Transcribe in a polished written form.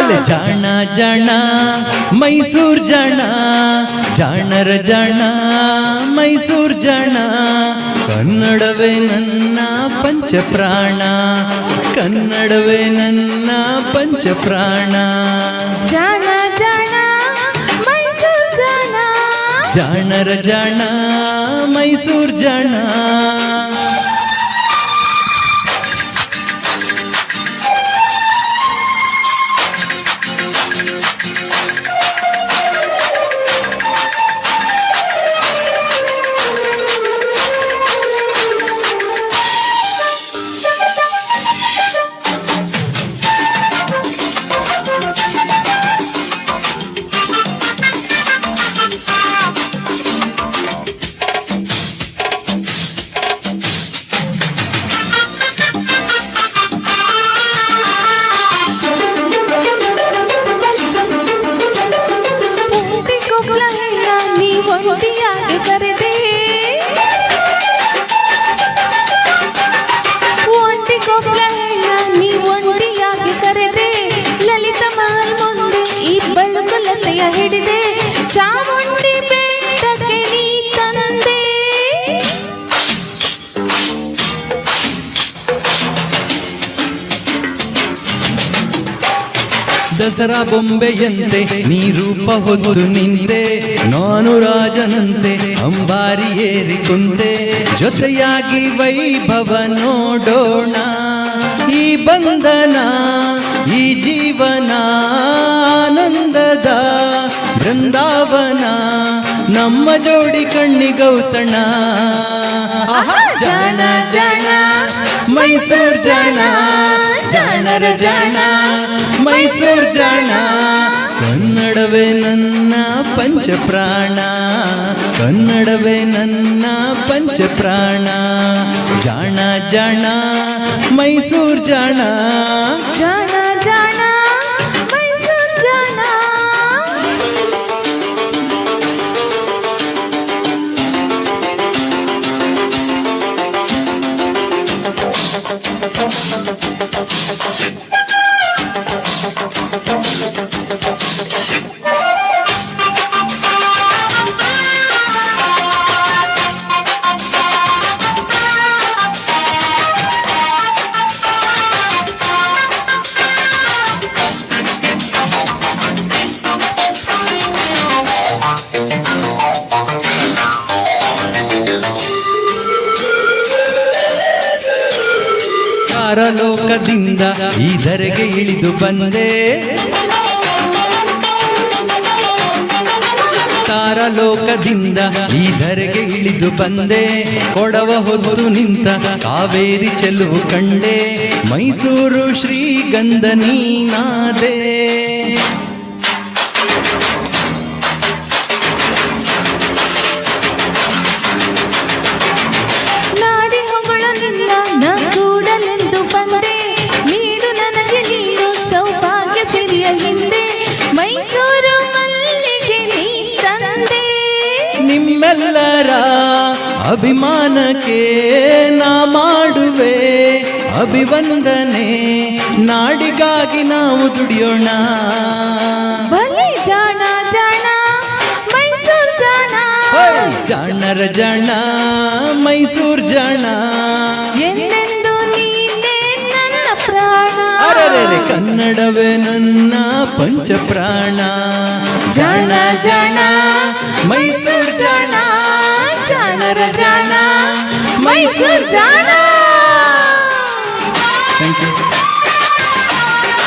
ಬಲೆ ಜಾಣ ಜಾಣ ಮೈಸೂರ್ ಜಾಣ, ಜಾಣರ ಜಾಣ ಮೈಸೂರ್ ಜಾಣ. ಕನ್ನಡವೇ ನನ್ನ ಪಂಚಪ್ರಾಣ, ಕನ್ನಡವೇ ನನ್ನ ಪಂಚಪ್ರಾಣ. ಜಾಣ ಜಾಣ ಮೈಸೂರ್ ಜಾಣ, ಜಾಣರ ಜಾಣ ಮೈಸೂರ್ ಜಾಣ. ಒಂಟಿಯಾಗಿ ಕರೆದೆ, ಒಂಟಿ ಕೊಪ್ಪಳ ಹೆಣ್ಣ ನೀ ಒಂಟಿಯಾಗಿ ಕರೆದೆ. ಲಲಿತ ಮಹಲ್ ಮುಂದೆ ಈ ಬಳುಕಲತೆಯ ಹಿಡಿದೆ, ಚಾಮುಂಡಿ ಬೆಟ್ಟಕ್ಕೆ ನೀ ತಂದೆ. ದಸರಾ ಬೊಂಬೆಯಂತೆ ನೀ ರೂಪ ಹೊತ್ತು ನಿಂತೆ, ನಾನು ರಾಜನಂತೆ ಅಂಬಾರಿ ಏರಿ ಕುಂತೆ. ಜೊತೆಯಾಗಿ ವೈಭವ ನೋಡೋಣ, ಈ ಬಂಧನ ಈ ಜೀವನ ಆನಂದದ ಬೃಂದಾವನ. ನಮ್ಮ ಜೋಡಿ ಕಣ್ಣಿಗೌತಣ. ಜಾಣ ಜಾಣ ಮೈಸೂರ್ ಜಾಣ, ಜಾಣರ ಜಾಣ ಮೈಸೂರ್ ಜಾಣ. ಕನ್ನಡವೇ ನನ್ನ ಪಂಚಪ್ರಾಣ, ಕನ್ನಡವೇ ನನ್ನ ಪಂಚಪ್ರಾಣ. ಜಾಣ ಜಾಣ ಮೈಸೂರ್ ಜಾಣ, ಜಾಣ ಜಾಣ ಮೈಸೂರ್ ಜಾಣ. ಲೋಕದಿಂದ ಈ ಧರೆಗೆ ಇಳಿದು ಬಂದೆ, ತಾರಲೋಕದಿಂದ ಈ ಧರೆಗೆ ಇಳಿದು ಬಂದೆ. ಕೊಡವ ಹೊತ್ತು ನಿಂತ ಕಾವೇರಿ ಚೆಲುವು ಕಂಡೆ, ಮೈಸೂರು ಶ್ರೀಗಂಧ ನೀನಾದೆ. ಮೈಸೂರು ಮಲ್ಲಿಗೆ ನೀ ತಂದೆ, ನಿಮ್ಮೆಲ್ಲರ ಅಭಿಮಾನಕ್ಕೆ ನಾ ಮಾಡುವೆ ಅಭಿವಂದನೆ. ನಾಡಿಗಾಗಿ ನಾವು ದುಡಿಯೋಣ. ಬಲೆ ಜಾಣ ಜಾಣ ಮೈಸೂರ್ ಜಾಣ, ಜಾಣರ ಜಾಣ ಮೈಸೂರ್ ಜಾಣ. ಎಂದೆಂದು ನೀನೇ ನನ್ನ ಪ್ರಾಣ. ಅರೆರೆ ಕನ್ನಡವೇ ನನ್ನ ಪಂಚಪ್ರಾಣ. ಜಾಣ ಜಾಣ ಮೈಸೂರ್ ಜಾಣ, ಜಾಣರ ಜಾಣ ಮೈಸೂರ್ ಜಾಣ.